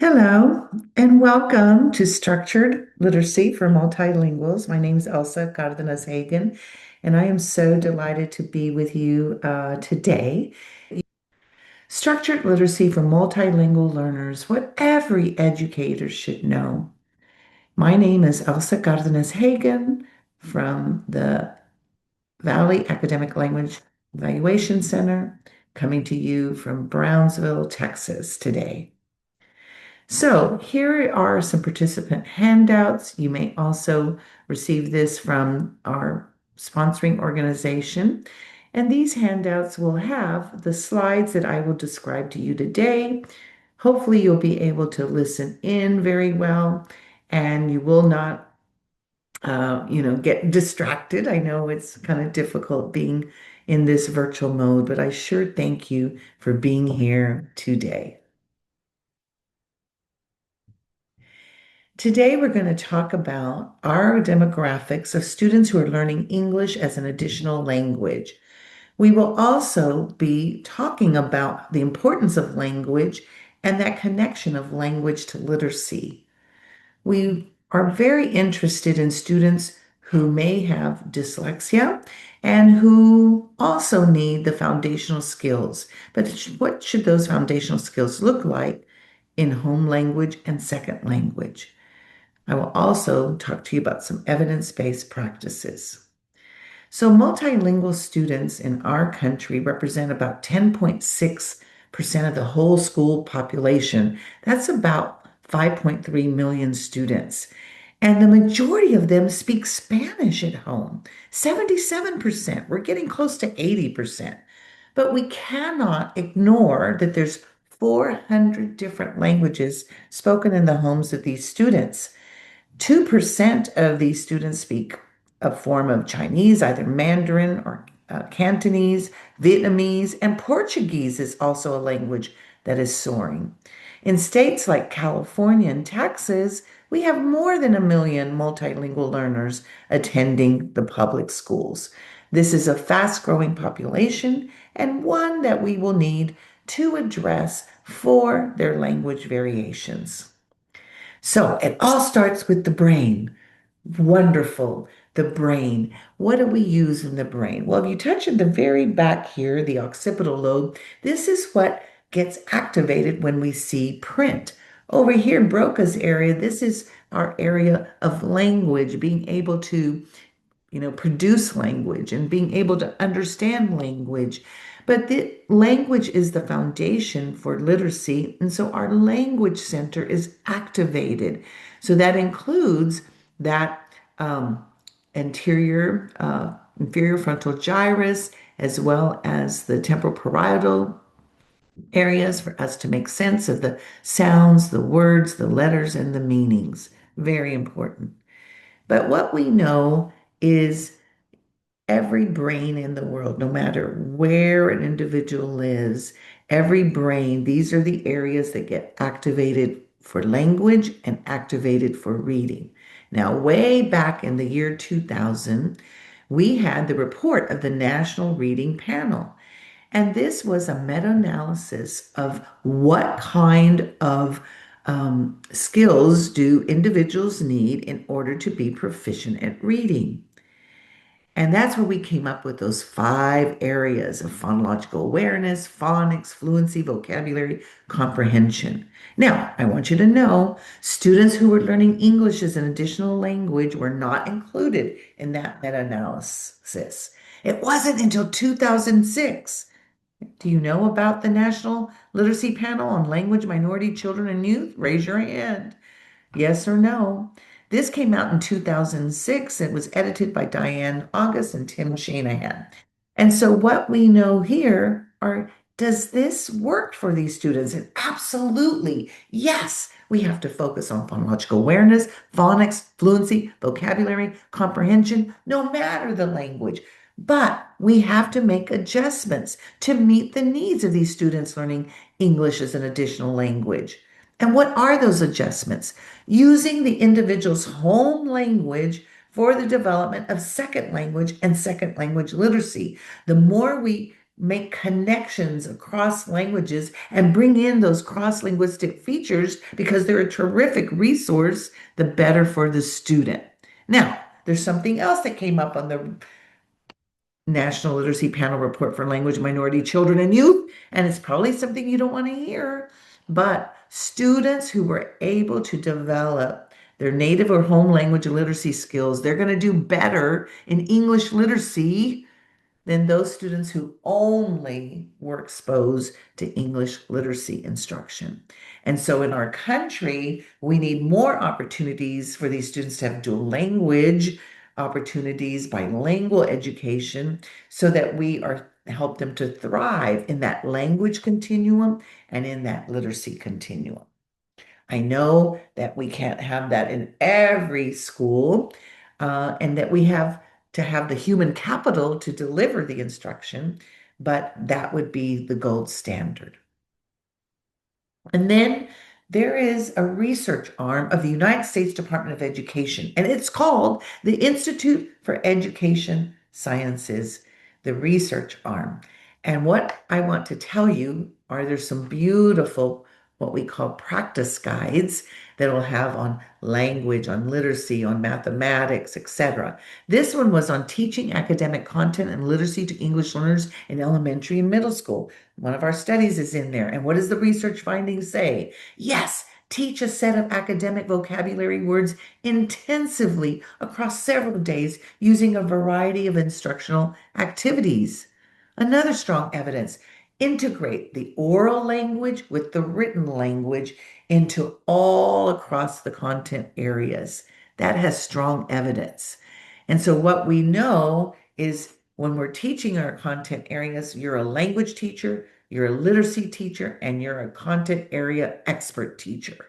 Hello, and welcome to Structured Literacy for Multilinguals. My name is Elsa Cardenas Hagen, and I am so delighted to be with you today. Structured Literacy for Multilingual Learners, what every educator should know. My name is Elsa Cardenas Hagen from the Valley Academic Language Evaluation Center, coming to you from Brownsville, Texas today. So here are some participant handouts. You may also receive this from our sponsoring organization. And these handouts will have the slides that I will describe to you today. Hopefully you'll be able to listen in very well and you will not get distracted. I know it's kind of difficult being in this virtual mode, but I sure thank you for being here today. Today, we're going to talk about our demographics of students who are learning English as an additional language. We will also be talking about the importance of language and that connection of language to literacy. We are very interested in students who may have dyslexia and who also need the foundational skills. But what should those foundational skills look like in home language and second language? I will also talk to you about some evidence-based practices. So multilingual students in our country represent about 10.6% of the whole school population. That's about 5.3 million students. And the majority of them speak Spanish at home, 77%. We're getting close to 80%. But we cannot ignore that there's 400 different languages spoken in the homes of these students. 2% of these students speak a form of Chinese, either Mandarin or Cantonese, Vietnamese, and Portuguese is also a language that is soaring. In states like California and Texas, we have more than 1 million multilingual learners attending the public schools. This is a fast-growing population and one that we will need to address for their language variations. So it all starts with the brain. Wonderful. The brain. What do we use in the brain? Well, if you touch at the very back here, the occipital lobe, this is what gets activated when we see print. Over here, Broca's area, this is our area of language, being able to produce language and being able to understand language. But the language is the foundation for literacy. And so our language center is activated. So that includes that inferior frontal gyrus, as well as the temporal parietal areas for us to make sense of the sounds, the words, the letters, and the meanings. Very important. But what we know is every brain in the world, no matter where an individual lives, every brain, these are the areas that get activated for language and activated for reading. Now, way back in the year 2000, we had the report of the National Reading Panel. And this was a meta-analysis of what kind of skills do individuals need in order to be proficient at reading. And that's where we came up with those 5 areas of phonological awareness, phonics, fluency, vocabulary, comprehension. Now, I want you to know students who were learning English as an additional language were not included in that meta-analysis. It wasn't until 2006. Do you know about the National Literacy Panel on Language, Minority, Children, and Youth? Raise your hand. Yes or no? This came out in 2006. It was edited by Diane August and Tim Shanahan. And so what we know here are, does this work for these students? And absolutely, yes. We have to focus on phonological awareness, phonics, fluency, vocabulary, comprehension, no matter the language. But we have to make adjustments to meet the needs of these students learning English as an additional language. And what are those adjustments? Using the individual's home language for the development of second language and second language literacy. The more we make connections across languages and bring in those cross-linguistic features because they're a terrific resource, the better for the student. Now, there's something else that came up on the National Literacy Panel Report for Language Minority Children and Youth, and it's probably something you don't want to hear, but students who were able to develop their native or home language literacy skills, they're going to do better in English literacy than those students who only were exposed to English literacy instruction. And so in our country, we need more opportunities for these students to have dual language opportunities, bilingual education, so that we are help them to thrive in that language continuum and in that literacy continuum. I know that we can't have that in every school, and that we have to have the human capital to deliver the instruction, but that would be the gold standard. And then there is a research arm of the United States Department of Education, and it's called the Institute for Education Sciences, the research arm. And what I want to tell you are there's some beautiful, what we call practice guides that will have on language, on literacy, on mathematics, etc. This one was on teaching academic content and literacy to English learners in elementary and middle school. One of our studies is in there. And what does the research findings say? Yes, teach a set of academic vocabulary words intensively across several days using a variety of instructional activities. Another strong evidence, integrate the oral language with the written language into all across the content areas. That has strong evidence. And so what we know is when we're teaching our content areas, you're a language teacher, you're a literacy teacher, and you're a content area expert teacher.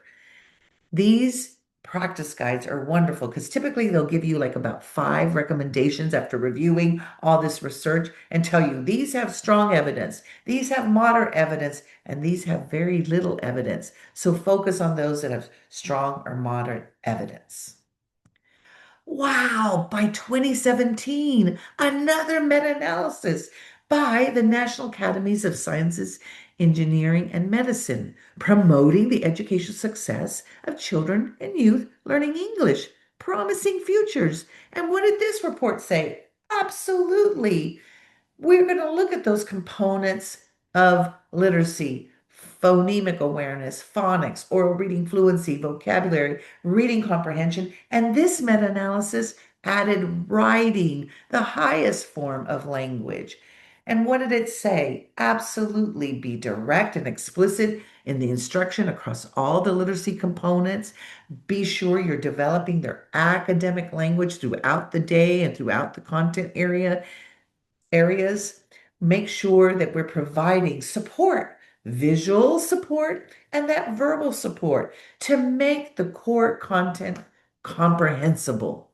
These practice guides are wonderful because typically they'll give you like about 5 recommendations after reviewing all this research and tell you these have strong evidence, these have moderate evidence, and these have very little evidence. So focus on those that have strong or moderate evidence. Wow, by 2017, another meta-analysis by the National Academies of Sciences, Engineering, and Medicine, promoting the educational success of children and youth learning English, promising futures. And what did this report say? Absolutely. We're going to look at those components of literacy, phonemic awareness, phonics, oral reading fluency, vocabulary, reading comprehension, and this meta-analysis added writing, the highest form of language. And what did it say? Absolutely be direct and explicit in the instruction across all the literacy components. Be sure you're developing their academic language throughout the day and throughout the content areas. Make sure that we're providing support, visual support, and that verbal support to make the core content comprehensible.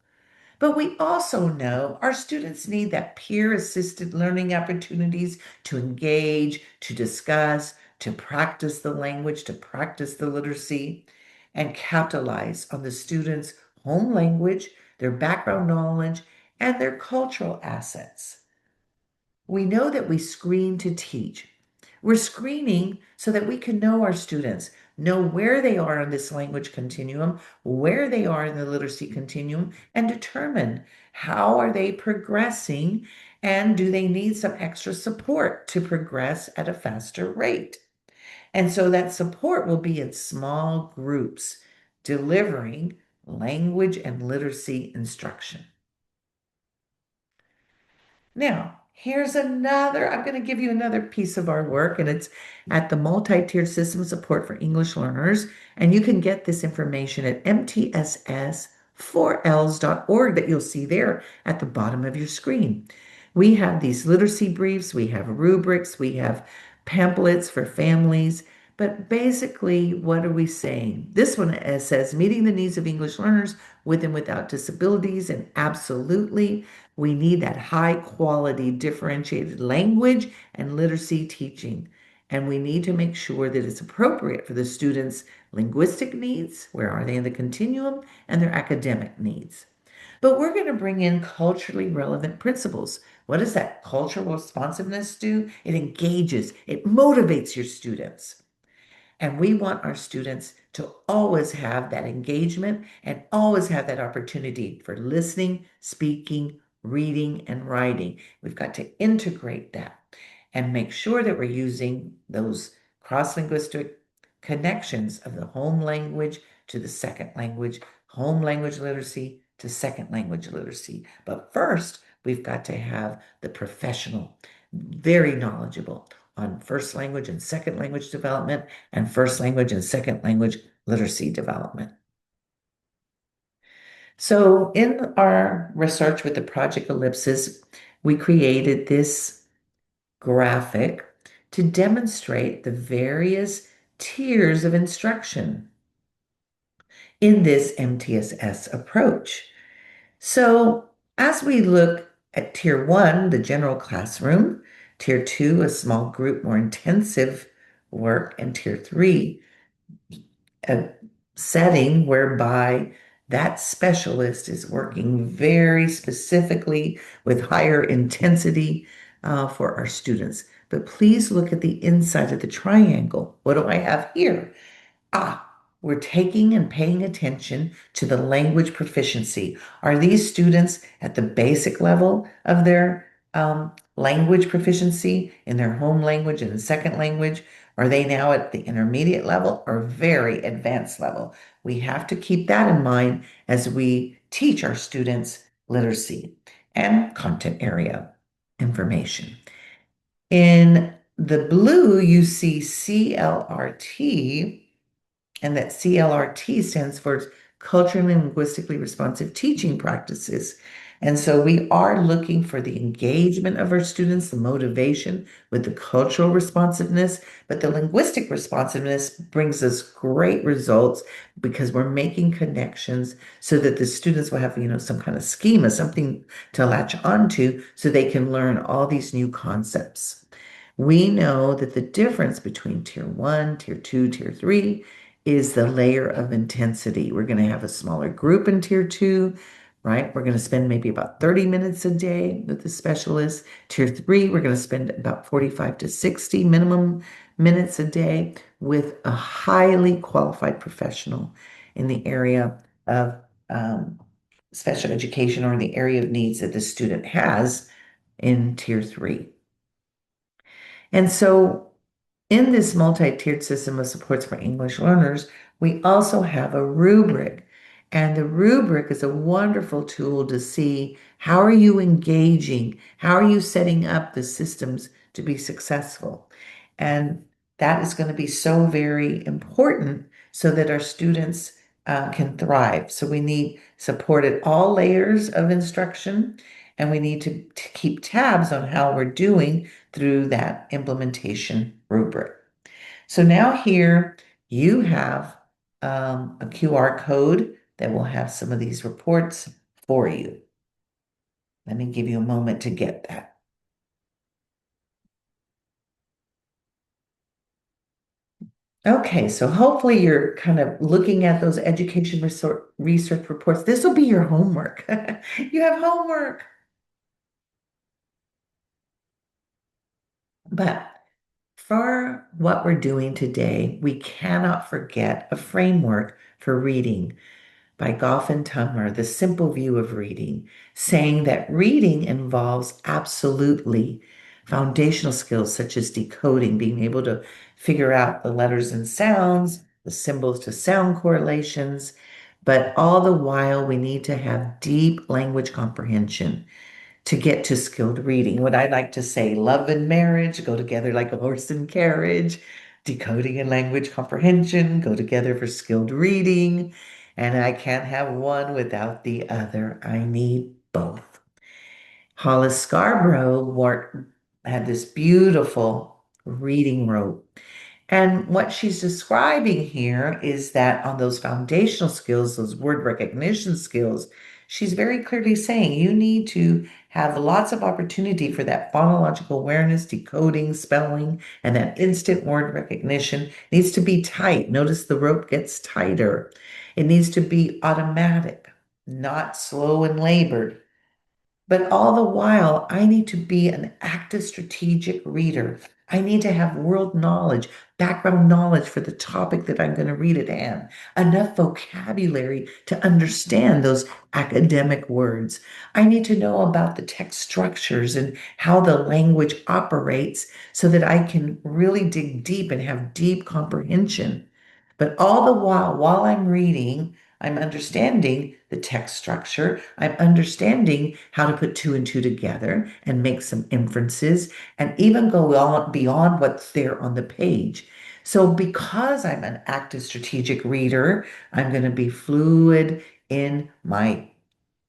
But we also know our students need that peer-assisted learning opportunities to engage, to discuss, to practice the language, to practice the literacy, and capitalize on the students' home language, their background knowledge, and their cultural assets. We know that we screen to teach. We're screening so that we can know our students, know where they are on this language continuum, where they are in the literacy continuum, and determine how are they progressing and do they need some extra support to progress at a faster rate. And so that support will be in small groups, delivering language and literacy instruction. Now, here's another, I'm going to give you another piece of our work, and it's at the multi-tiered system support for English learners. And you can get this information at MTSS4Ls.org that you'll see there at the bottom of your screen. We have these literacy briefs, we have rubrics, we have pamphlets for families. But basically, what are we saying? This one says meeting the needs of English learners with and without disabilities, and absolutely. We need that high quality differentiated language and literacy teaching. And we need to make sure that it's appropriate for the students' linguistic needs, where are they in the continuum, and their academic needs. But we're going to bring in culturally relevant principles. What does that cultural responsiveness do? It engages, it motivates your students. And we want our students to always have that engagement and always have that opportunity for listening, speaking, reading, and writing. We've got to integrate that and make sure that we're using those cross-linguistic connections of the home language to the second language, home language literacy to second language literacy. But first, we've got to have the professional, very knowledgeable on first language and second language development and first language and second language literacy development. So in our research with the Project Ellipsis, we created this graphic to demonstrate the various tiers of instruction in this MTSS approach. So as we look at tier one, the general classroom, tier two, a small group, more intensive work, and tier three, a setting whereby that specialist is working very specifically with higher intensity for our students. But please look at the inside of the triangle. What do I have here? Ah, we're taking and paying attention to the language proficiency. Are these students at the basic level of their language proficiency in their home language and the second language? Are they now at the intermediate level or very advanced level? We have to keep that in mind as we teach our students literacy and content area information. In the blue, you see CLRT, and that CLRT stands for culturally and linguistically responsive teaching practices. And so we are looking for the engagement of our students, the motivation with the cultural responsiveness, but the linguistic responsiveness brings us great results because we're making connections so that the students will have, some kind of schema, something to latch onto so they can learn all these new concepts. We know that the difference between tier one, tier two, tier three is the layer of intensity. We're going to have a smaller group in tier two, right? We're going to spend maybe about 30 minutes a day with the specialist. Tier three, we're going to spend about 45 to 60 minimum minutes a day with a highly qualified professional in the area of special education or in the area of needs that the student has in tier three. And so in this multi-tiered system of supports for English learners, we also have a rubric. And the rubric is a wonderful tool to see how are you engaging? How are you setting up the systems to be successful? And that is going to be so very important so that our students can thrive. So we need support at all layers of instruction, and we need to keep tabs on how we're doing through that implementation rubric. So now here you have a QR code that will have some of these reports for you. Let me give you a moment to get that. Okay, so hopefully you're kind of looking at those education research reports. This will be your homework. You have homework. But for what we're doing today, we cannot forget a framework for reading by Goff and Tummer, The Simple View of Reading, saying that reading involves absolutely foundational skills such as decoding, being able to figure out the letters and sounds, the symbols to sound correlations, but all the while we need to have deep language comprehension to get to skilled reading. What I like to say, love and marriage go together like a horse and carriage. Decoding and language comprehension go together for skilled reading. And I can't have one without the other. I need both. Hollis Scarborough had this beautiful reading rope, and what she's describing here is that on those foundational skills, those word recognition skills, she's very clearly saying you need to have lots of opportunity for that phonological awareness, decoding, spelling, and that instant word recognition. It needs to be tight. Notice the rope gets tighter. It needs to be automatic. not slow and labored. But all the while, I need to be an active strategic reader. I need to have world knowledge, background knowledge for the topic that I'm going to read at hand, enough vocabulary to understand those academic words. I need to know about the text structures and how the language operates so that I can really dig deep and have deep comprehension. But all the while I'm reading, I'm understanding the text structure. I'm understanding how to put two and two together and make some inferences and even go on beyond what's there on the page. So, because I'm an active strategic reader, I'm going to be fluid in my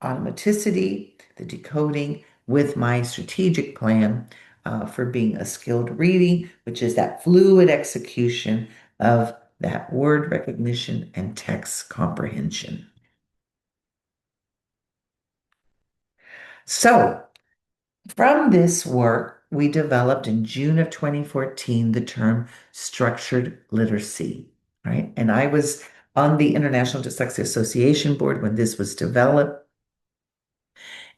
automaticity, the decoding with my strategic plan for being a skilled reading, which is that fluid execution of that word recognition and text comprehension. So, from this work, we developed in June of 2014 the term structured literacy, right? And I was on the International Dyslexia Association board when this was developed.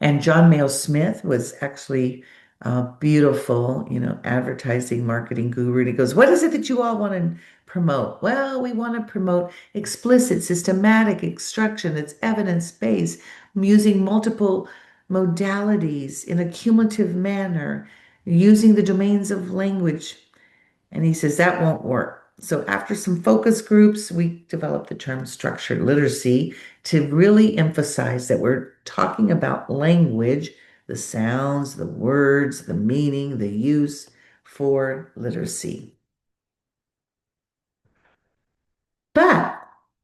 And John Mayo Smith was actually a beautiful, advertising marketing guru. And he goes, "What is it that you all want to promote?" Well, we want to promote explicit, systematic instruction that's evidence-based, using multiple modalities in a cumulative manner, using the domains of language. And he says that won't work. So after some focus groups, we developed the term structured literacy to really emphasize that we're talking about language, the sounds, the words, the meaning, the use for literacy. But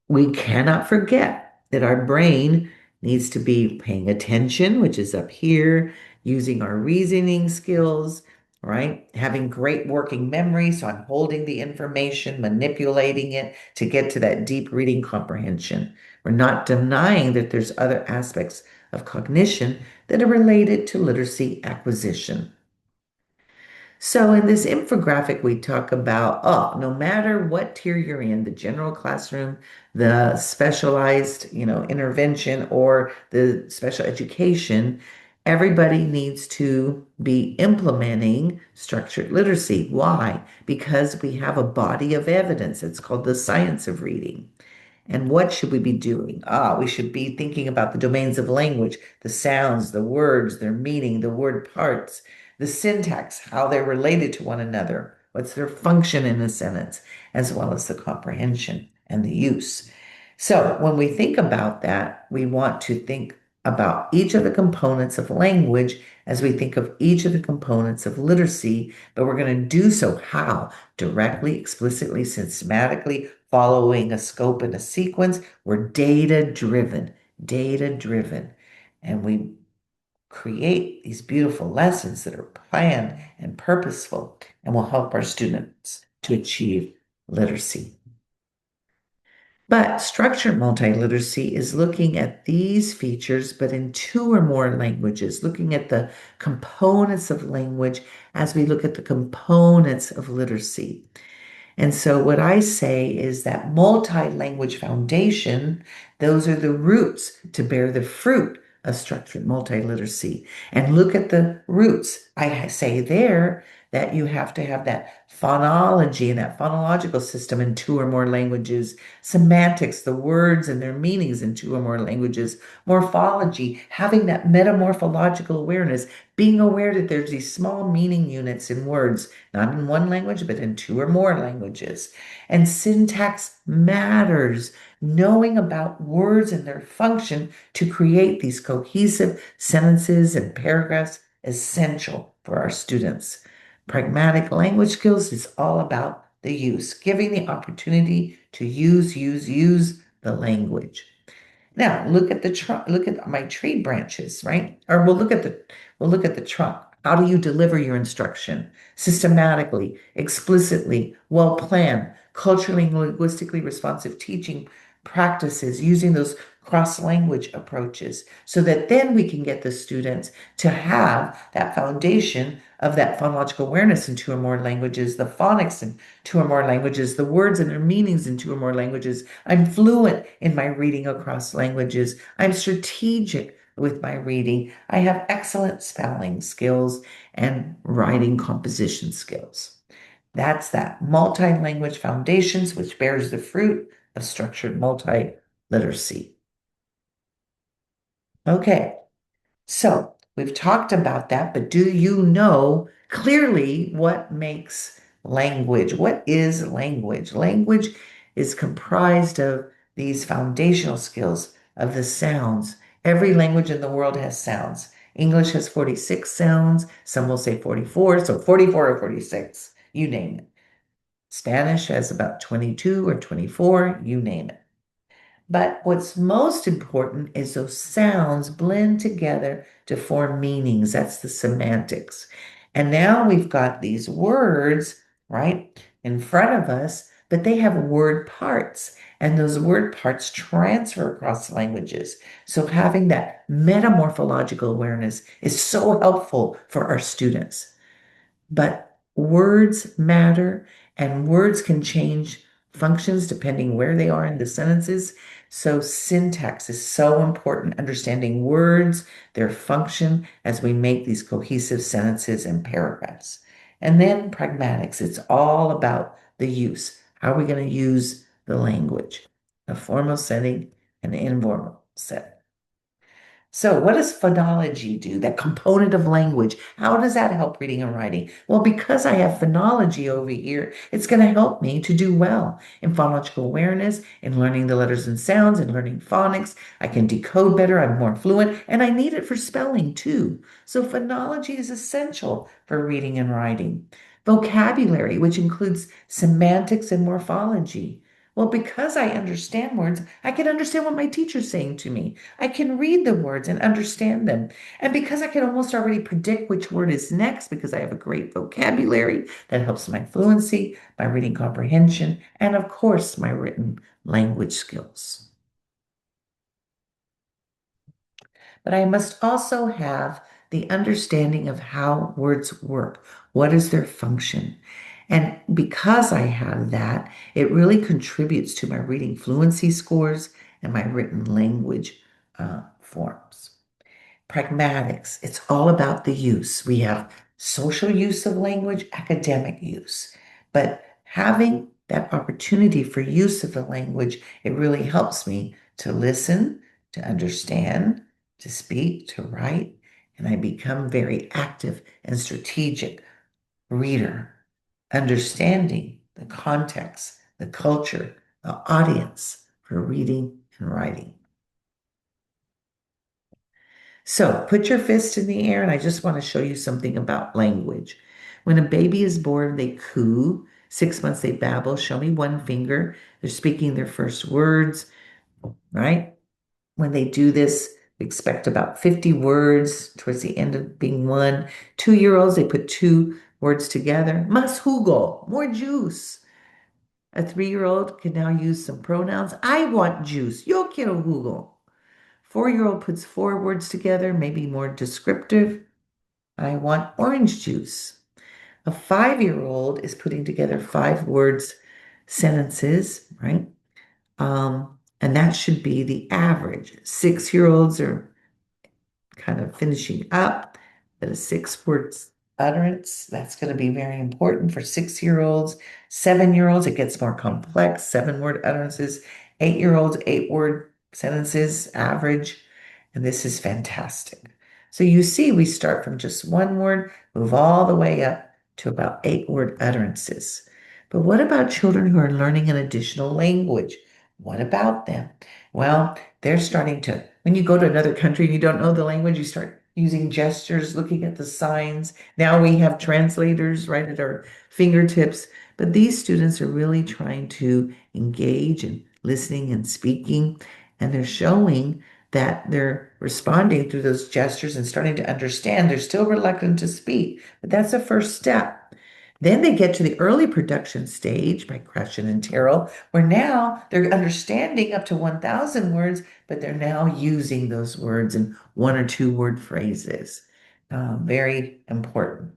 we cannot forget that our brain needs to be paying attention, which is up here, using our reasoning skills, right? Having great working memory. So I'm holding the information, manipulating it to get to that deep reading comprehension. We're not denying that there's other aspects of cognition that are related to literacy acquisition. So in this infographic, we talk about, no matter what tier you're in, the general classroom, the specialized, intervention, or the special education, everybody needs to be implementing structured literacy. Why? Because we have a body of evidence. It's called the science of reading. And what should we be doing? We should be thinking about the domains of language, the sounds, the words, their meaning, the word parts, the syntax, how they're related to one another, what's their function in a sentence, as well as the comprehension and the use. So when we think about that, we want to think about each of the components of language as we think of each of the components of literacy, but we're going to do so how? Directly, explicitly, systematically, following a scope and a sequence. We're data driven, data driven. And we create these beautiful lessons that are planned and purposeful and will help our students to achieve literacy. But structured multiliteracy is looking at these features, but in two or more languages, looking at the components of language as we look at the components of literacy. And so what I say is that multi-language foundation, those are the roots to bear the fruit of structured multiliteracy. And look at the roots. I say there that you have to have that phonology and that phonological system in two or more languages, semantics, the words and their meanings in two or more languages, morphology, having that metamorphological awareness, being aware that there's these small meaning units in words, not in one language, but in two or more languages. And syntax matters, knowing about words and their function to create these cohesive sentences and paragraphs essential for our students. Pragmatic language skills is all about the use, giving the opportunity to use the language. Now, look at the trunk, look at my tree branches, right? Or we'll look at the trunk. How do you deliver your instruction? Systematically, explicitly, well planned, culturally and linguistically responsive teaching practices using those cross-language approaches so that then we can get the students to have that foundation of that phonological awareness in two or more languages, the phonics in two or more languages, the words and their meanings in two or more languages. I'm fluent in my reading across languages. I'm strategic with my reading. I have excellent spelling skills and writing composition skills. That's that multi-language foundations, which bears the fruit of structured multi-literacy. Okay, so we've talked about that, but do you know clearly what makes language? What is language? Language is comprised of these foundational skills of the sounds. Every language in the world has sounds. English has 46 sounds. Some will say 44, so 44 or 46, you name it. Spanish has about 22 or 24, you name it. But what's most important is those sounds blend together to form meanings. That's the semantics. And now we've got these words, right, in front of us, but they have word parts. And those word parts transfer across languages. So having that metamorphological awareness is so helpful for our students. But words matter, and words can change functions depending where they are in the sentences. So syntax is so important, understanding words, their function as we make these cohesive sentences and paragraphs. And then pragmatics, it's all about the use. How are we going to use the language? A formal setting, an informal setting. So, what does phonology do? That component of language. How does that help reading and writing? Well, because I have phonology over here, it's going to help me to do well in phonological awareness, in learning the letters and sounds, and learning phonics. I can decode better, I'm more fluent, and I need it for spelling too. So, phonology is essential for reading and writing. Vocabulary, which includes semantics and morphology. Well, because I understand words, I can understand what my teacher's saying to me. I can read the words and understand them. And because I can almost already predict which word is next, because I have a great vocabulary that helps my fluency, my reading comprehension, and of course, my written language skills. But I must also have the understanding of how words work. What is their function? And because I have that, it really contributes to my reading fluency scores and my written language forms. Pragmatics, it's all about the use. We have social use of language, academic use. But having that opportunity for use of the language, it really helps me to listen, to understand, to speak, to write, and I become very active and strategic reader, understanding the context, the culture, the audience for reading and writing. So put your fist in the air, and I just want to show you something about language. When a baby is born, they coo. 6 months, they babble. Show me one finger. They're speaking their first words, right? When they do this, expect about 50 words towards the end of being one. 2-year-olds, they put two words together. Mas jugo, more juice. A 3-year-old can now use some pronouns. I want juice. Yo quiero jugo. 4-year-old puts four words together, maybe more descriptive. I want orange juice. A 5-year-old is putting together 5 words, sentences, right? And that should be the average. 6-year-olds are kind of finishing up, but a 6-word utterance, that's going to be very important for 6-year-olds. 7-year-olds, it gets more complex, 7-word utterances. 8-year-olds, 8-word sentences, average. And this is fantastic. So you see, we start from just one word, move all the way up to about 8-word utterances. But what about children who are learning an additional language? What about them? Well, they're starting to, when you go to another country and you don't know the language, you start using gestures, looking at the signs. Now we have translators right at our fingertips. But these students are really trying to engage in listening and speaking, and they're showing that they're responding through those gestures and starting to understand. They're still reluctant to speak, but that's a first step. Then they get to the early production stage by Crescent and Terrell, where now they're understanding up to 1,000 words, but they're now using those words in one or two word phrases. Very important.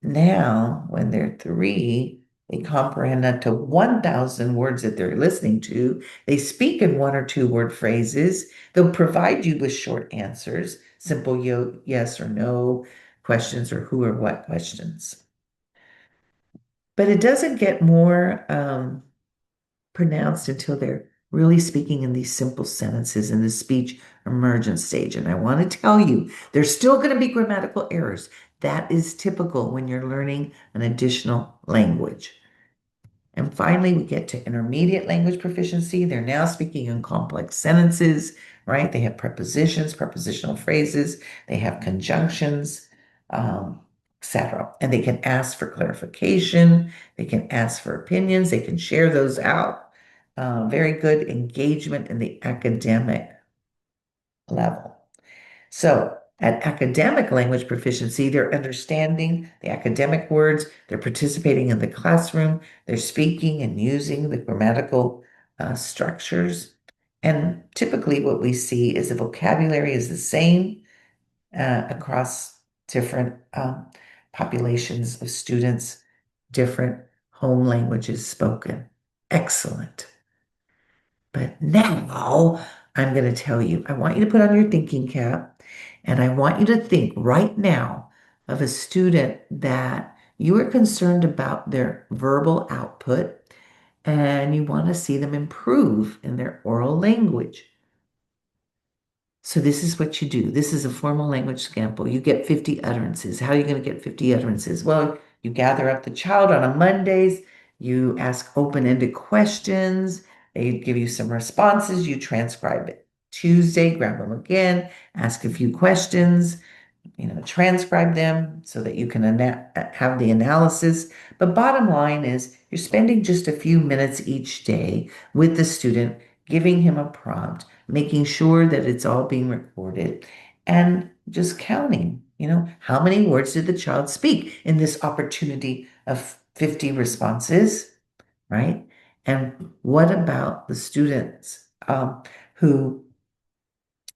Now, when they're three, they comprehend up to 1,000 words that they're listening to. They speak in one or two word phrases. They'll provide you with short answers, simple yes or no questions or who or what questions. But it doesn't get more pronounced until they're really speaking in these simple sentences in the speech emergence stage. And I want to tell you, there's still going to be grammatical errors. That is typical when you're learning an additional language. And finally, we get to intermediate language proficiency. They're now speaking in complex sentences, right? They have prepositions, prepositional phrases, they have conjunctions, etc. And they can ask for clarification, they can ask for opinions, they can share those out. Very good engagement in the academic level. So, at academic language proficiency, they're understanding the academic words, they're participating in the classroom, they're speaking and using the grammatical structures. And typically, what we see is the vocabulary is the same across different populations of students, different home languages spoken. Excellent. But now I'm going to tell you, I want you to put on your thinking cap and I want you to think right now of a student that you are concerned about their verbal output and you want to see them improve in their oral language. So this is what you do. This is a formal language sample. You get 50 utterances. How are you going to get 50 utterances? Well, you gather up the child on a Mondays, you ask open-ended questions, they give you some responses, you transcribe it. Tuesday, grab them again, ask a few questions, transcribe them so that you can have the analysis. But bottom line is you're spending just a few minutes each day with the student, giving him a prompt, making sure that it's all being recorded, and just counting, how many words did the child speak in this opportunity of 50 responses, right? And what about the students who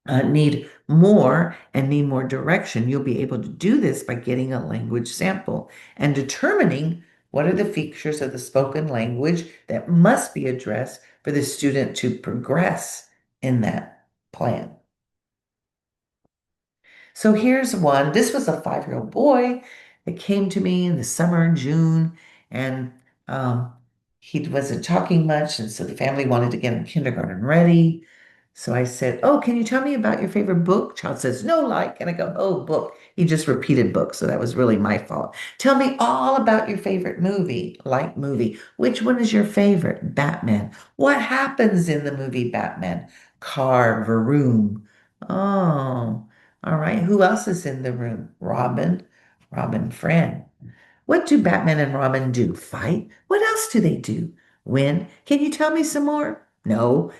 need more and need more direction? You'll be able to do this by getting a language sample and determining what are the features of the spoken language that must be addressed for the student to progress in that plan. So here's one. This was a 5-year-old boy that came to me in the summer in June, and he wasn't talking much, and so the family wanted to get him kindergarten ready. So I said, "Oh, can you tell me about your favorite book?" Child says, "No, like." And I go, "Oh, book." He just repeated book, so that was really my fault. "Tell me all about your favorite movie." Like movie. "Which one is your favorite?" "Batman." "What happens in the movie Batman?" "Carve a room." "Oh, all right. Who else is in the room?" "Robin." "Robin friend." "What do Batman and Robin do?" "Fight." "What else do they do?" "Win." "Can you tell me some more?" "No."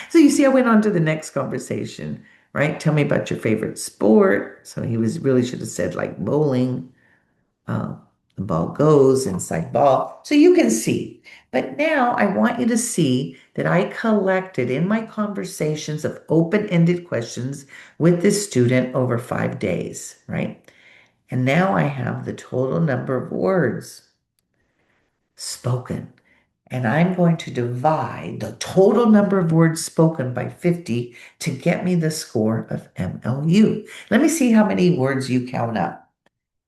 So you see, I went on to the next conversation, right? "Tell me about your favorite sport." So he was really should have said like bowling. Uh, the ball goes inside ball. So you can see. But now I want you to see that I collected in my conversations of open-ended questions with this student over 5 days, right? And now I have the total number of words spoken. And I'm going to divide the total number of words spoken by 50 to get me the score of MLU. Let me see how many words you count up.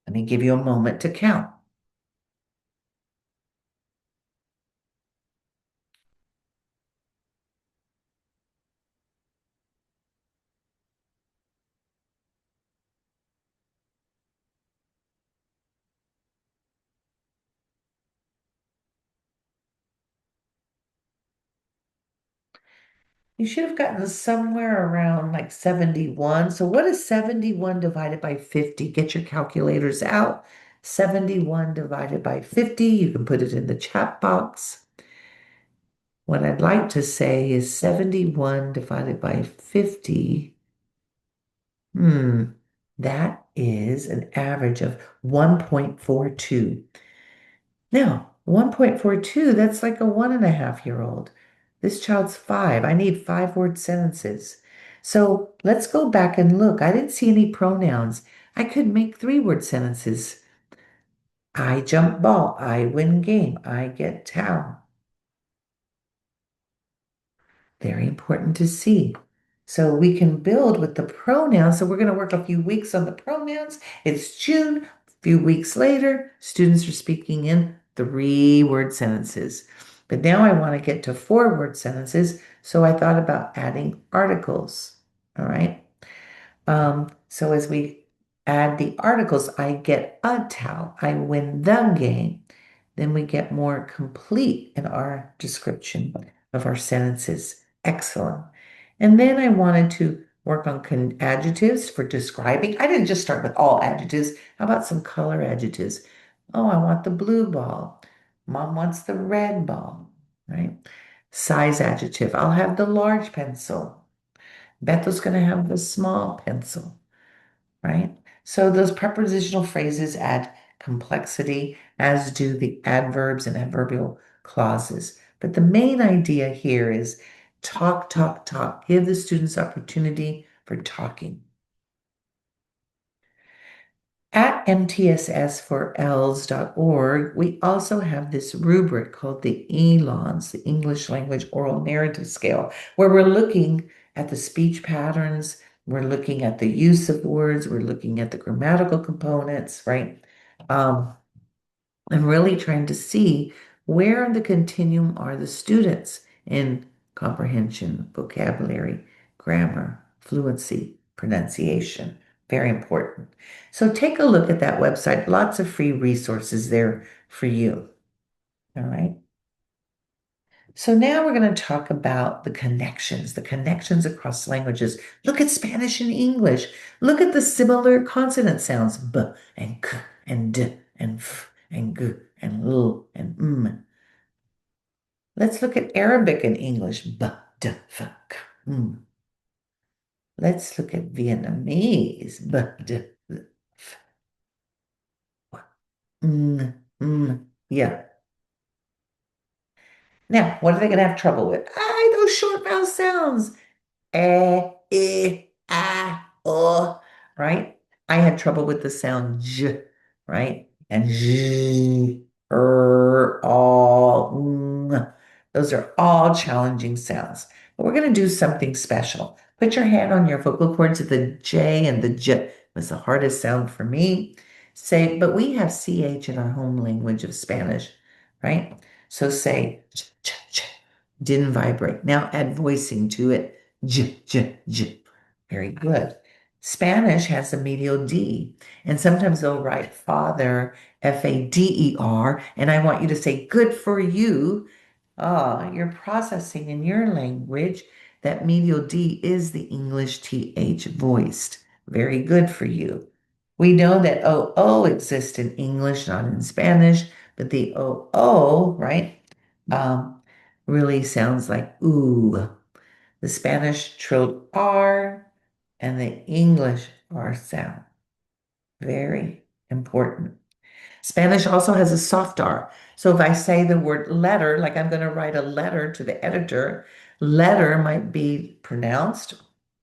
Let me give you a moment to count. You should have gotten somewhere around like 71. So what is 71 divided by 50? Get your calculators out. 71 divided by 50. You can put it in the chat box. What I'd like to say is 71 divided by 50. Hmm. That is an average of 1.42. Now, 1.42, that's like a 1.5-year-old. This child's 5. I need 5-word sentences. So let's go back and look. I didn't see any pronouns. I could make 3-word sentences. I jump ball. I win game. I get towel. Very important to see. So we can build with the pronouns. So we're going to work a few weeks on the pronouns. It's June. A few weeks later, students are speaking in 3-word sentences. But now I want to get to 4-word sentences. So I thought about adding articles. All right. So as we add the articles, I get a towel. I win the game. Then we get more complete in our description of our sentences. Excellent. And then I wanted to work on adjectives for describing. I didn't just start with all adjectives. How about some color adjectives? Oh, I want the blue ball. Mom wants the red ball, right? Size adjective. I'll have the large pencil. Bethel's going to have the small pencil, right? So those prepositional phrases add complexity, as do the adverbs and adverbial clauses. But the main idea here is talk, talk, talk. Give the students opportunity for talking. At MTSS for ELS.org, we also have this rubric called the ELONS, the English Language Oral Narrative Scale, where we're looking at the speech patterns, we're looking at the use of words, we're looking at the grammatical components, right? Um, and really trying to see where on the continuum are the students in comprehension, vocabulary, grammar, fluency, pronunciation. Very important. So take a look at that website. Lots of free resources there for you. All right. So now we're going to talk about the connections across languages. Look at Spanish and English. Look at the similar consonant sounds b and k and d and f and g and l and m. Let's look at Arabic and English. B, d, f, k, m. Let's look at Vietnamese. B, d, f, m. Yeah. Now, what are they going to have trouble with? Those short vowel sounds. Right? I had trouble with the sound j, right? And j, all, Those are all challenging sounds. But we're going to do something special. Put your hand on your vocal cords at the J and the J. It was the hardest sound for me. Say, but we have CH in our home language of Spanish, right? So say ch, ch, ch. Didn't vibrate. Now add voicing to it. J, j, j. Very good. Spanish has a medial D, and sometimes they'll write father, Fader, and I want you to say good for you. Ah, you're processing in your language that medial D is the English TH voiced. Very good for you. We know that OO exists in English, not in Spanish, but the OO, right, um, really sounds like ooh. The Spanish trilled R and the English R sound. Very important. Spanish also has a soft R. So if I say the word letter, like I'm going to write a letter to the editor, letter might be pronounced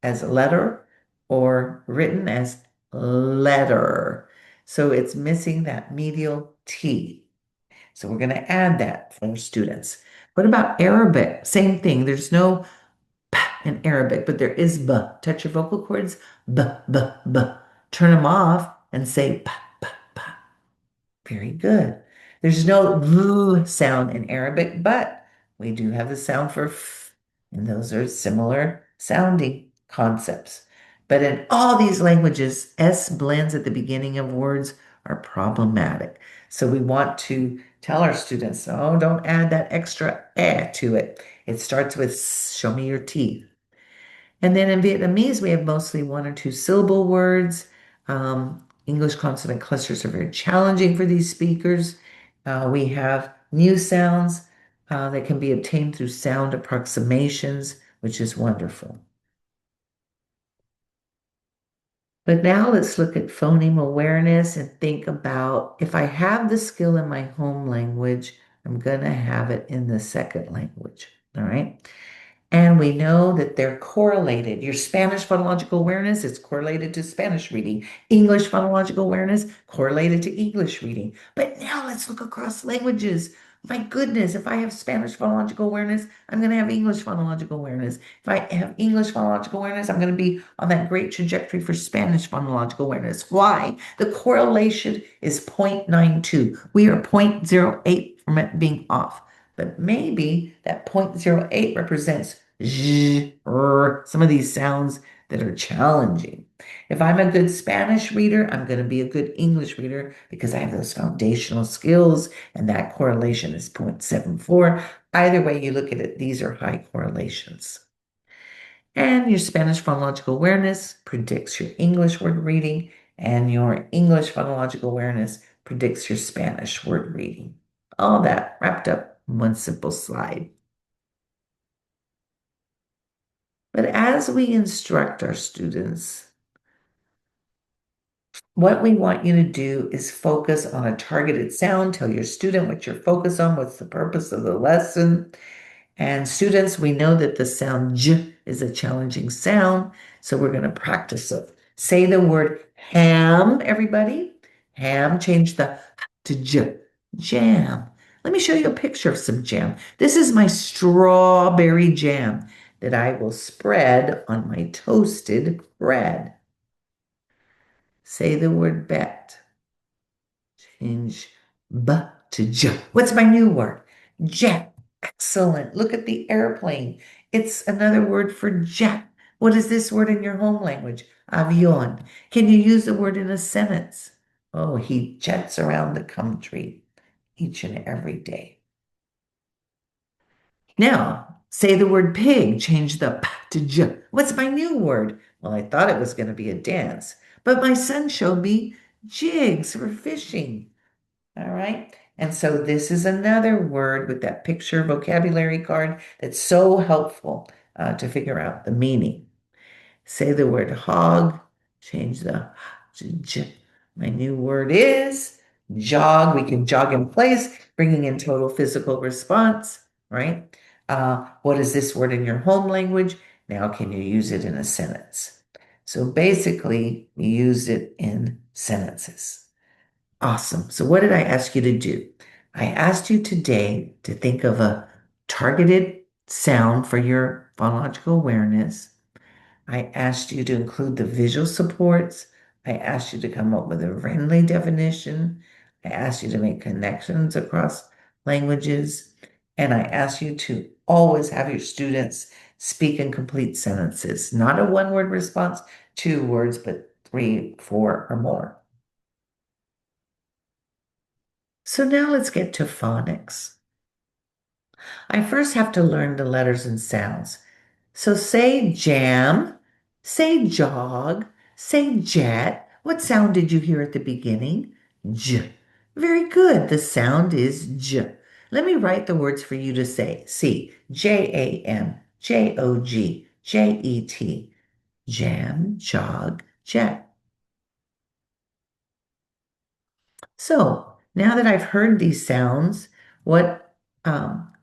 as letter or written as letter. So it's missing that medial T. So we're going to add that for students. What about Arabic? Same thing. There's no p in Arabic, but there is b. Touch your vocal cords. B, b, b. Turn them off and say p, p, p. Very good. There's no l sound in Arabic, but we do have the sound for f, and those are similar sounding concepts. But in all these languages, S blends at the beginning of words are problematic. So we want to tell our students, oh, don't add that extra eh to it. It starts with show me your teeth. And then in Vietnamese, we have mostly 1 or 2 syllable words. English consonant clusters are very challenging for these speakers. We have new sounds that can be obtained through sound approximations, which is wonderful. But now let's look at phoneme awareness and think about if I have the skill in my home language, I'm going to have it in the second language. All right. And we know that they're correlated. Your Spanish phonological awareness is correlated to Spanish reading. English phonological awareness correlated to English reading. But now let's look across languages. My goodness, if I have Spanish phonological awareness, I'm going to have English phonological awareness. If I have English phonological awareness, I'm going to be on that great trajectory for Spanish phonological awareness. Why? The correlation is 0.92. We are 0.08 from it being off. But maybe that 0.08 represents zh, some of these sounds that are challenging. If I'm a good Spanish reader, I'm going to be a good English reader because I have those foundational skills, and that correlation is 0.74. Either way you look at it, these are high correlations. And your Spanish phonological awareness predicts your English word reading, and your English phonological awareness predicts your Spanish word reading. All that wrapped up in one simple slide. But as we instruct our students, what we want you to do is focus on a targeted sound. Tell your student what you're focused on, what's the purpose of the lesson. And students, we know that the sound j is a challenging sound, so we're going to practice it. Say the word ham, everybody. Ham, change the to j. Jam. Let me show you a picture of some jam. This is my strawberry jam that I will spread on my toasted bread. Say the word bet. Change b to j. What's my new word? Jet. Excellent. Look at the airplane. It's another word for jet. What is this word in your home language? Avión. Can you use the word in a sentence? Oh, he jets around the country each and every day. Now, say the word pig, change the p to j. What's my new word? Well, I thought it was going to be a dance, but my son showed me jigs for fishing. All right. And so this is another word with that picture vocabulary card that's so helpful to figure out the meaning. Say the word hog, change the to j. My new word is jog. We can jog in place, bringing in total physical response, right? What is this word in your home language? Now, can you use it in a sentence? So basically, we use it in sentences. Awesome. So, what did I ask you to do? I asked you today to think of a targeted sound for your phonological awareness. I asked you to include the visual supports. I asked you to come up with a friendly definition. I asked you to make connections across languages. And I asked you to always have your students speak in complete sentences, not a one-word response, two words, but three, four, or more. So now let's get to phonics. I first have to learn the letters and sounds. So say jam, say jog, say jet. What sound did you hear at the beginning? J. Very good. The sound is j. Let me write the words for you to say. See, Jam, Jog, Jet. Jam, jog, jet. So now that I've heard these sounds, what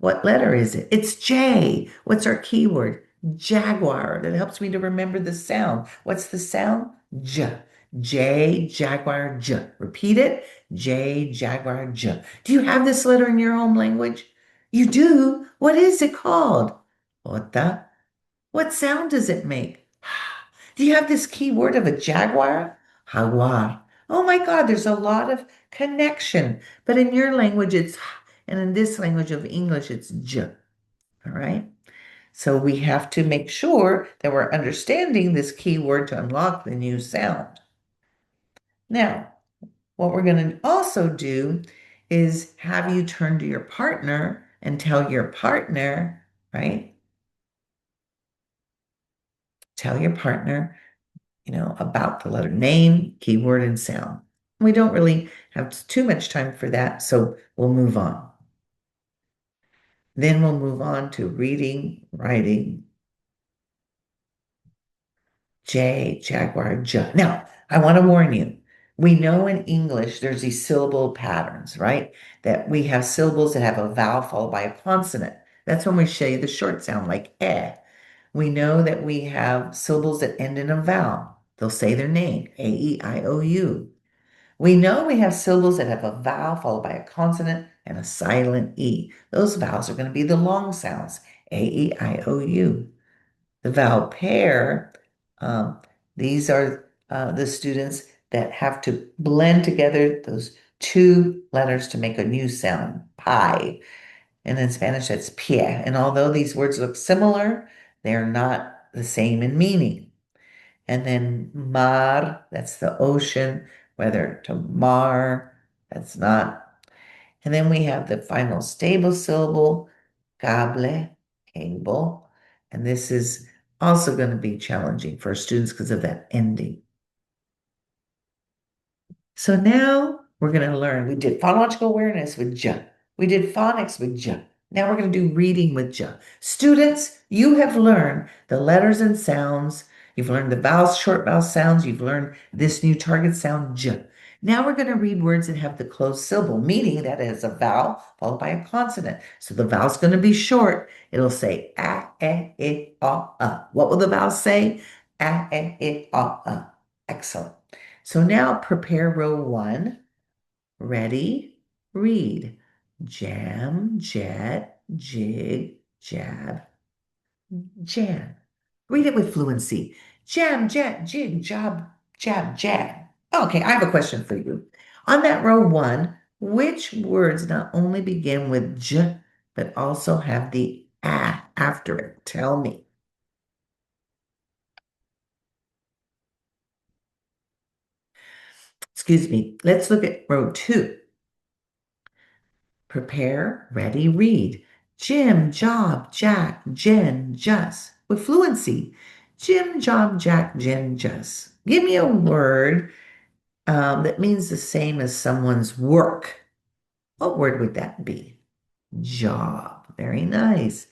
letter is it? It's J. What's our keyword? Jaguar. That helps me to remember the sound. What's the sound? J. J, Jaguar, J. Repeat it. J, Jaguar, J. Do you have this letter in your home language? You do? What is it called? Ota. What sound does it make? Do you have this key word of a jaguar? Jaguar. Oh my God, there's a lot of connection. But in your language, it's h, and in this language of English, it's j. All right. So we have to make sure that we're understanding this key word to unlock the new sound. Now, what we're going to also do is have you turn to your partner and tell your partner, right? Tell your partner about the letter name, keyword, and sound. We don't really have too much time for that, so we'll move on. Then we'll move on to reading, writing, J, jaguar, J. Now, I want to warn you. We know in English there's these syllable patterns, right? That we have syllables that have a vowel followed by a consonant. That's when we say the short sound like eh. We know that we have syllables that end in a vowel. They'll say their name, A-E-I-O-U. We know we have syllables that have a vowel followed by a consonant and a silent E. Those vowels are going to be the long sounds, A-E-I-O-U. The vowel pair, um, these are the students that have to blend together those two letters to make a new sound, pie. And in Spanish, that's pie. And although these words look similar, they're not the same in meaning. And then mar, that's the ocean, whether to mar, that's not. And then we have the final stable syllable, cable, cable. And this is also going to be challenging for students because of that ending. So now we're going to learn. We did phonological awareness with J. We did phonics with J. Now we're going to do reading with J. Students, you have learned the letters and sounds. You've learned the vowels, short vowel sounds. You've learned this new target sound, J. Now we're going to read words that have the closed syllable, meaning that it has a vowel followed by a consonant. So the vowel's going to be short. It'll say a, e, I. What will the vowel say? A, e, I. Excellent. So now prepare row one. Ready, read. Jam, jet, jig, jab, jam. Read it with fluency. Jam, jet, jig, job, jab, jab. Okay, I have a question for you. On that row one, which words not only begin with j, but also have the a after it? Tell me. Excuse me. Let's look at row two. Prepare, ready, read. Jim, Job, Jack, Jen, Jus. With fluency. Jim, Job, Jack, Jen, Jus. Give me a word that means the same as someone's work. What word would that be? Job. Very nice.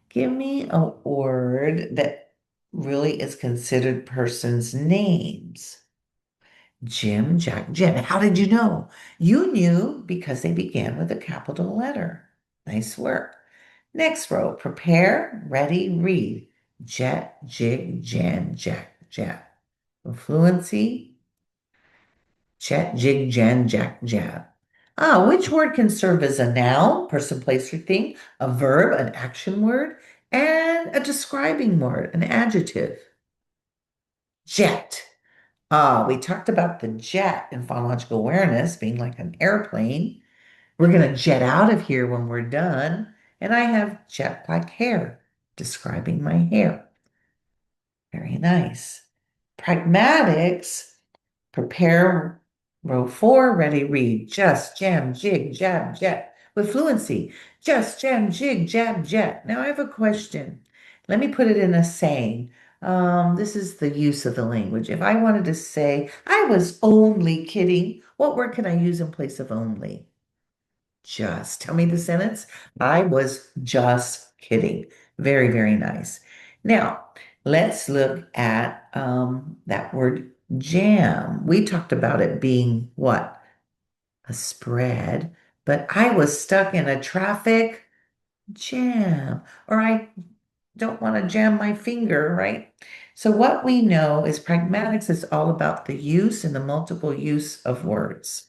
Give me a word that really is considered persons' names. Jim, Jack, Jen. How did you know? You knew because they began with a capital letter. Nice work. Next row, prepare, ready, read. Jet, jig, jan, jack, jack. Fluency, jet, jig, jan, jack, jab. Which word can serve as a noun, person, place, or thing, a verb, an action word, and a describing word, an adjective? Jet. We talked about the jet in phonological awareness being like an airplane. We're going to jet out of here when we're done. And I have jet black hair, describing my hair. Very nice. Pragmatics, prepare row four, ready, read. Just, jam, jig, jab, jet. With fluency. Just, jam, jig, jab, jet. Now I have a question. Let me put it in a saying. This is the use of the language. If I wanted to say, I was only kidding, what word can I use in place of only? Just. Tell me the sentence. I was just kidding. Very, very nice. Now, let's look at that word jam. We talked about it being what? A spread, but I was stuck in a traffic jam, or I don't want to jam my finger, right? So what we know is pragmatics is all about the use and the multiple use of words.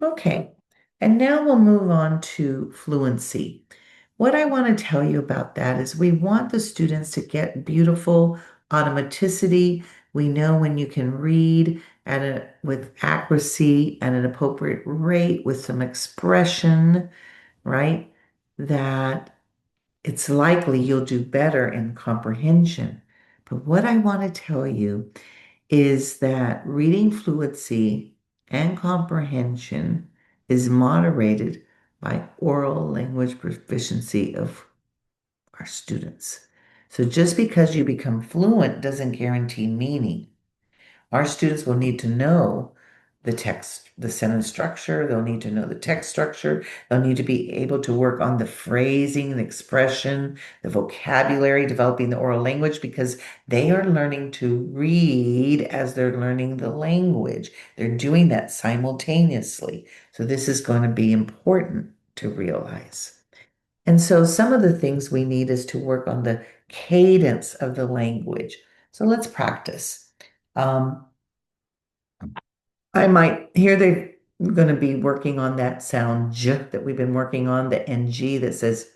Okay, and now we'll move on to fluency. What I want to tell you about that is we want the students to get beautiful automaticity. We know when you can read with accuracy at an appropriate rate with some expression, right? That it's likely you'll do better in comprehension. But what I want to tell you is that reading fluency and comprehension is moderated by oral language proficiency of our students. So just because you become fluent doesn't guarantee meaning. Our students will need to know the text, the sentence structure. They'll need to know the text structure. They'll need to be able to work on the phrasing, the expression, the vocabulary, developing the oral language because they are learning to read as they're learning the language. They're doing that simultaneously. So this is going to be important to realize. And so some of the things we need is to work on the cadence of the language. So let's practice. Um, I might here they're going to be working on that sound j that we've been working on, the ng that says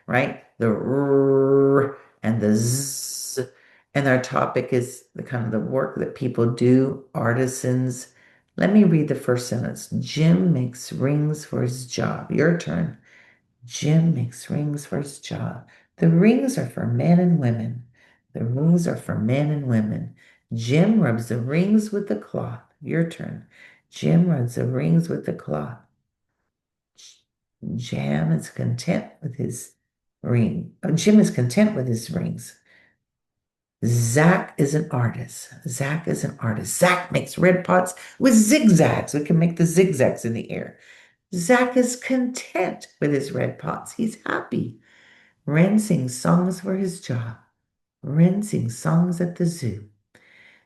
right? The r and the z. And our topic is the kind of the work that people do, artisans. Let me read the first sentence. Jim makes rings for his job. Your turn. Jim makes rings for his job. The rings are for men and women. The rings are for men and women. Jim rubs the rings with the cloth. Your turn. Jim rubs the rings with the cloth. Jim is content with his ring. Jim is content with his rings. Zach is an artist. Zach is an artist. Zach makes red pots with zigzags. We can make the zigzags in the air. Zach is content with his red pots. He's happy. Ren sings songs for his job. Ren sings songs at the zoo.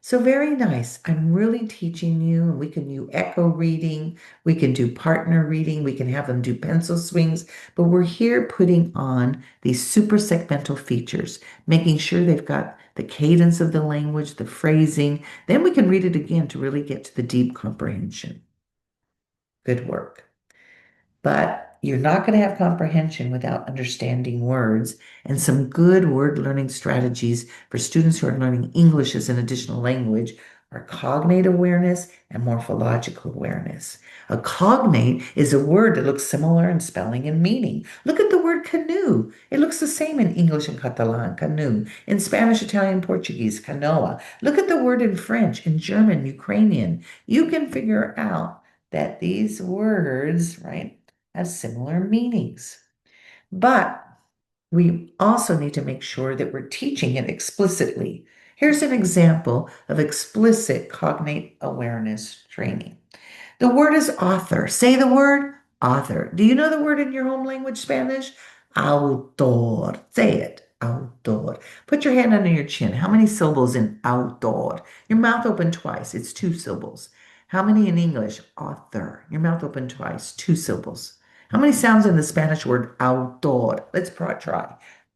So very nice. I'm really teaching you, and we can do echo reading, we can do partner reading, we can have them do pencil swings, but we're here putting on these super segmental features, making sure they've got the cadence of the language, the phrasing. Then we can read it again to really get to the deep comprehension. Good work. But you're not going to have comprehension without understanding words and some good word learning strategies for students who are learning English as an additional language are cognate awareness and morphological awareness. A cognate is a word that looks similar in spelling and meaning. Look at the word canoe. It looks the same in English and Catalan, canoe. In Spanish, Italian, Portuguese, canoa. Look at the word in French, in German, Ukrainian. You can figure out that these words, right, have similar meanings. But we also need to make sure that we're teaching it explicitly. Here's an example of explicit cognate awareness training. The word is author. Say the word author. Do you know the word in your home language, Spanish? Autor. Say it. Autor. Put your hand under your chin. How many syllables in autor? Your mouth open twice. It's two syllables. How many in English? Author. Your mouth open twice. Two syllables. How many sounds in the Spanish word autor? Let's try.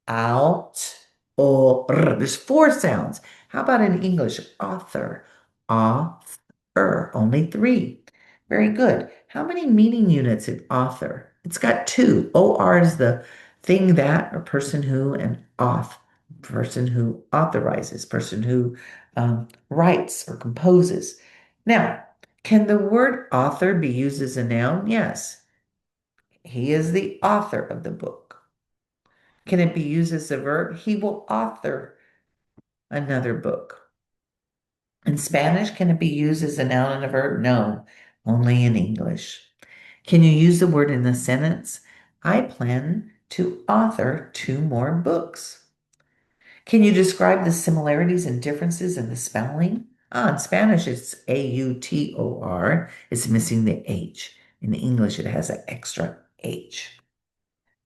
Out or. There's four sounds. How about in English? Author. Author. Only three. Very good. How many meaning units in author? It's got two. OR is the thing that, or person who, and auth, person who authorizes, person who writes or composes. Now, can the word author be used as a noun? Yes. He is the author of the book. Can it be used as a verb? He will author another book. In Spanish, can it be used as a noun and a verb? No, only in English. Can you use the word in a sentence? I plan to author two more books. Can you describe the similarities and differences in the spelling? In Spanish, it's autor. It's missing the H. In English, it has an extra H.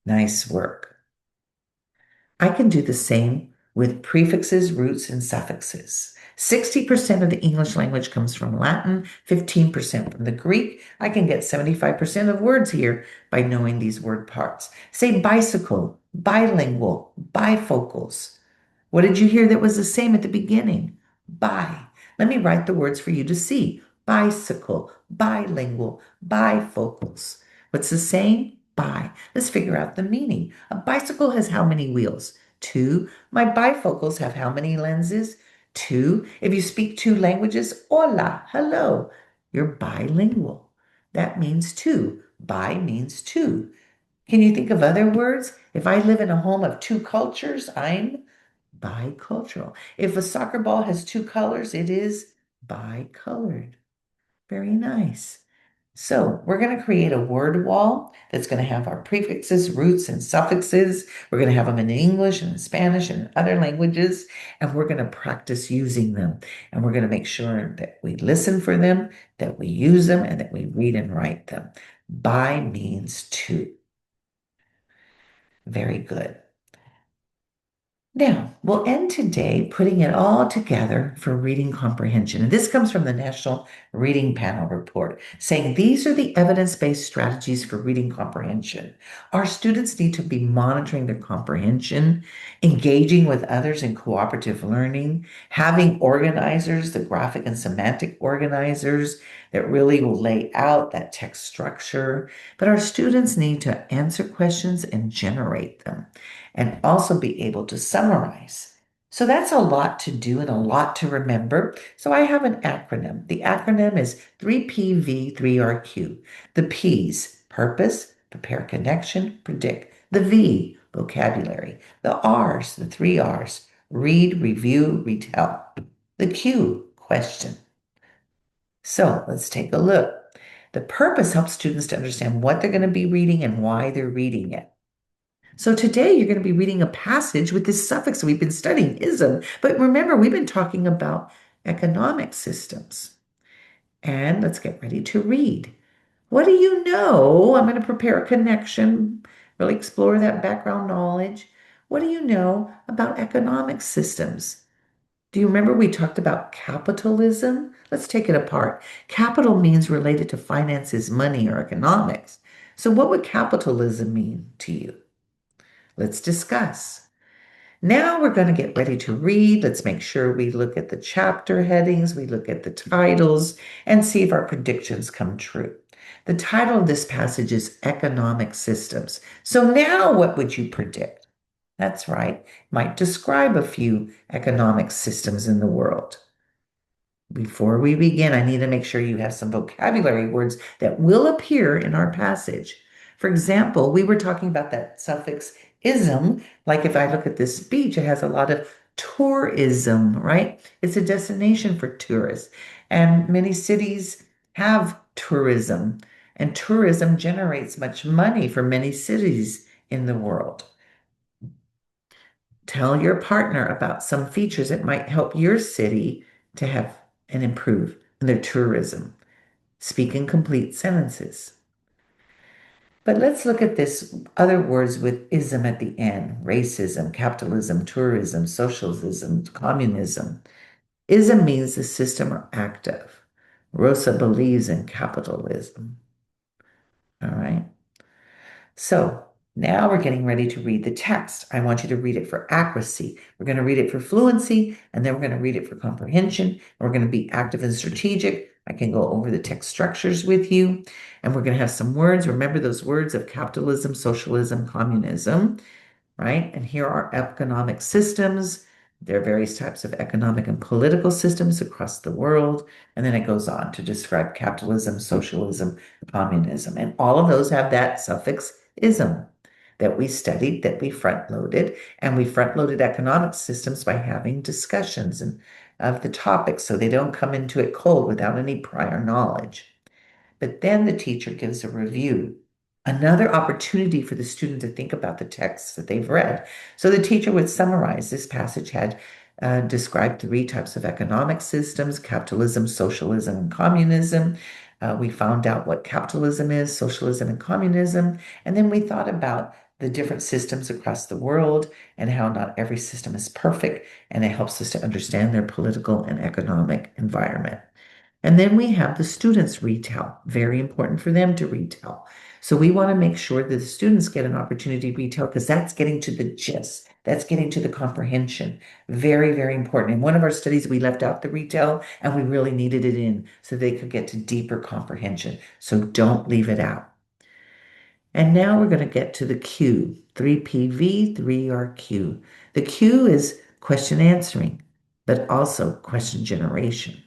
Nice work. I can do the same with prefixes, roots, and suffixes. 60% of the English language comes from Latin, 15% from the Greek. I can get 75% of words here by knowing these word parts. Say bicycle, bilingual, bifocals. What did you hear that was the same at the beginning? Bi. Let me write the words for you to see. Bicycle, bilingual, bifocals. What's the same? Bi. Let's figure out the meaning. A bicycle has how many wheels? Two. My bifocals have how many lenses? Two. If you speak two languages, hola, hello. You're bilingual. That means two. Bi means two. Can you think of other words? If I live in a home of two cultures, I'm bicultural. If a soccer ball has two colors, it is bicolored. Very nice. So we're going to create a word wall that's going to have our prefixes, roots, and suffixes. We're going to have them in English and Spanish and other languages, and we're going to practice using them. And we're going to make sure that we listen for them, that we use them, and that we read and write them. By means to. Very good. Now, we'll end today putting it all together for reading comprehension. And this comes from the National Reading Panel report, saying these are the evidence-based strategies for reading comprehension. Our students need to be monitoring their comprehension, engaging with others in cooperative learning, having organizers, the graphic and semantic organizers that really will lay out that text structure. But our students need to answer questions and generate them, and also be able to summarize. So that's a lot to do and a lot to remember. So I have an acronym. The acronym is 3PV, 3RQ. The P's, purpose, prepare connection, predict. The V, vocabulary. The R's, the three R's, read, review, retell. The Q, question. So let's take a look. The purpose helps students to understand what they're going to be reading and why they're reading it. So today you're going to be reading a passage with this suffix we've been studying, ism. But remember, we've been talking about economic systems. And let's get ready to read. What do you know? I'm going to prepare a connection, really explore that background knowledge. What do you know about economic systems? Do you remember we talked about capitalism? Let's take it apart. Capital means related to finances, money, or economics. So what would capitalism mean to you? Let's discuss. Now we're going to get ready to read. Let's make sure we look at the chapter headings, we look at the titles, and see if our predictions come true. The title of this passage is Economic Systems. So now what would you predict? That's right. Might describe a few economic systems in the world. Before we begin, I need to make sure you have some vocabulary words that will appear in our passage. For example, we were talking about that suffix ism. Like if I look at this beach, it has a lot of tourism, right? It's a destination for tourists. And many cities have tourism, and tourism generates much money for many cities in the world. Tell your partner about some features that might help your city to have and improve in their tourism. Speak in complete sentences. But let's look at this other words with ism at the end: racism, capitalism, tourism, socialism, communism. Ism means the system or active. Rosa believes in capitalism. All right. So now we're getting ready to read the text. I want you to read it for accuracy. We're going to read it for fluency, and then we're going to read it for comprehension. And we're going to be active and strategic. I can go over the text structures with you, and we're going to have some words. Remember those words of capitalism, socialism, communism, right? And here are economic systems. There are various types of economic and political systems across the world. And then it goes on to describe capitalism, socialism, communism. And all of those have that suffix ism that we studied, that we front loaded. And we front loaded economic systems by having discussions of the topics so they don't come into it cold without any prior knowledge. But then the teacher gives a review, another opportunity for the student to think about the texts that they've read. So the teacher would summarize. This passage had described three types of economic systems: capitalism, socialism, and communism. We found out what capitalism is, socialism, and communism. And then we thought about the different systems across the world and how not every system is perfect. And it helps us to understand their political and economic environment. And then we have the students retell. Very important for them to retell. So we want to make sure that the students get an opportunity to retell, because that's getting to the gist. That's getting to the comprehension. Very, very important. In one of our studies, we left out the retell and we really needed it in so they could get to deeper comprehension. So don't leave it out. And now we're going to get to the Q, 3PV, 3RQ. The Q is question answering, but also question generation.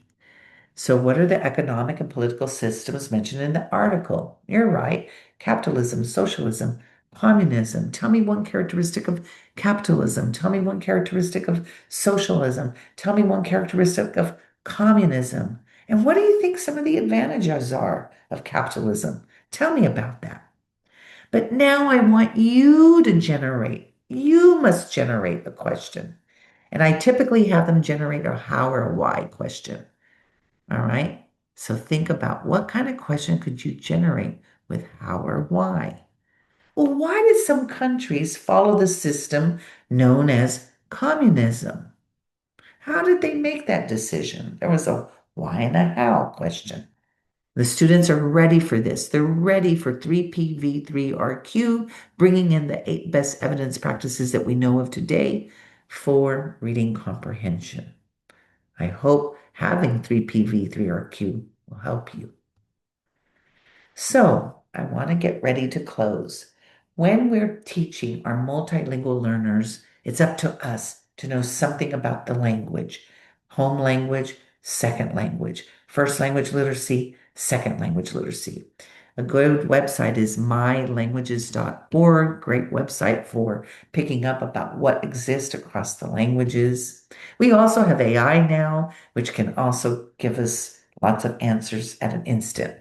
So what are the economic and political systems mentioned in the article? You're right. Capitalism, socialism, communism. Tell me one characteristic of capitalism. Tell me one characteristic of socialism. Tell me one characteristic of communism. And what do you think some of the advantages are of capitalism? Tell me about that. But now I want you must generate the question. And I typically have them generate a how or why question. All right. So think about what kind of question could you generate with how or why? Well, why did some countries follow the system known as communism? How did they make that decision? There was a why and a how question. The students are ready for this. They're ready for 3PV3RQ, bringing in the 8 best evidence practices that we know of today for reading comprehension. I hope having 3PV3RQ will help you. So I want to get ready to close. When we're teaching our multilingual learners, it's up to us to know something about the language, home language, second language, first language literacy, second language literacy. A good website is mylanguages.org, great website for picking up about what exists across the languages. We also have AI now, which can also give us lots of answers at an instant.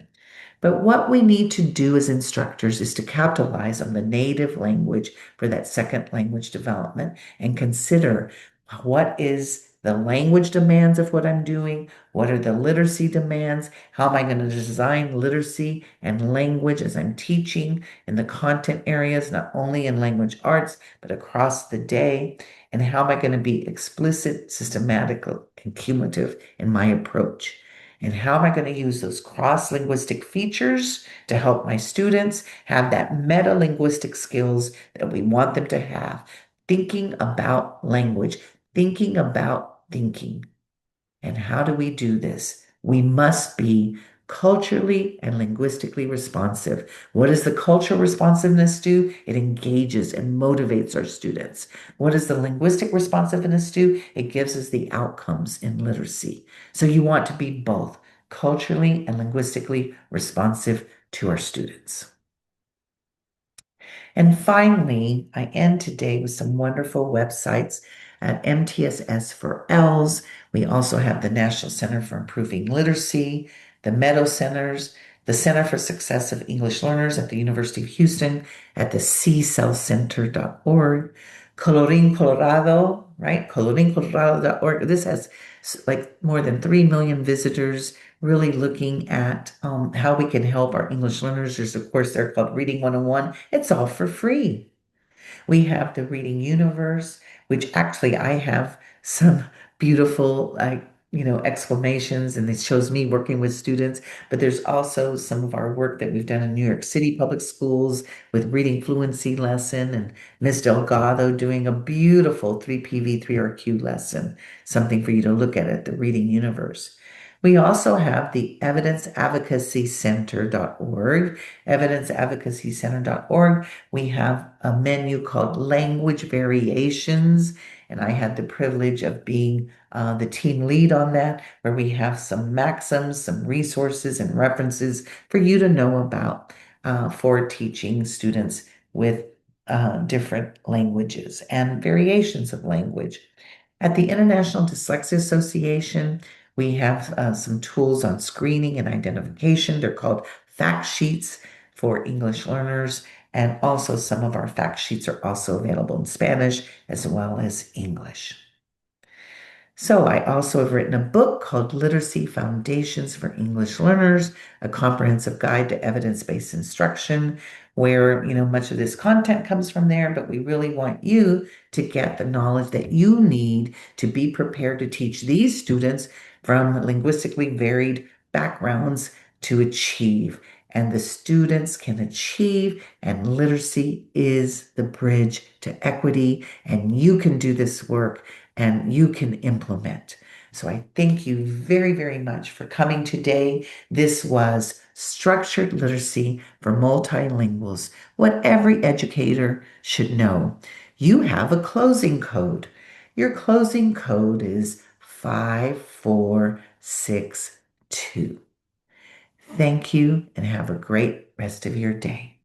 But what we need to do as instructors is to capitalize on the native language for that second language development and consider what is the language demands of what I'm doing, what are the literacy demands, how am I going to design literacy and language as I'm teaching in the content areas, not only in language arts, but across the day, and how am I going to be explicit, systematic, and cumulative in my approach. And how am I going to use those cross-linguistic features to help my students have that meta-linguistic skills that we want them to have? Thinking about language, thinking about thinking. And how do we do this? We must be culturally and linguistically responsive. What does the cultural responsiveness do? It engages and motivates our students. What does the linguistic responsiveness do? It gives us the outcomes in literacy. So you want to be both culturally and linguistically responsive to our students. And finally, I end today with some wonderful websites at MTSS for ELS. We also have the National Center for Improving Literacy, the Meadow Centers, the Center for Success of English Learners at the University of Houston at the ccellcenter.org, Colorín Colorado, right? Colorincolorado.org. This has like more than 3 million visitors really looking at how we can help our English learners. There's a course there called Reading 101. It's all for free. We have the Reading Universe, which actually I have some beautiful, exclamations, and it shows me working with students. But there's also some of our work that we've done in New York City public schools with reading fluency lesson, and Miss Delgado doing a beautiful 3PV3RQ lesson, something for you to look at the Reading Universe. We also have the evidenceadvocacycenter.org, evidenceadvocacycenter.org. We have a menu called Language Variations, and I had the privilege of being the team lead on that, where we have some maxims, some resources, and references for you to know about for teaching students with different languages and variations of language. At the International Dyslexia Association, we have some tools on screening and identification. They're called fact sheets for English learners. And also some of our fact sheets are also available in Spanish as well as English. So I also have written a book called Literacy Foundations for English Learners, a comprehensive guide to evidence-based instruction, where, much of this content comes from there, but we really want you to get the knowledge that you need to be prepared to teach these students from linguistically varied backgrounds to achieve. And the students can achieve, and literacy is the bridge to equity, and you can do this work and you can implement. So I thank you very, very much for coming today. This was Structured Literacy for Multilinguals, what every educator should know. You have a closing code. Your closing code is 5462. Thank you and have a great rest of your day.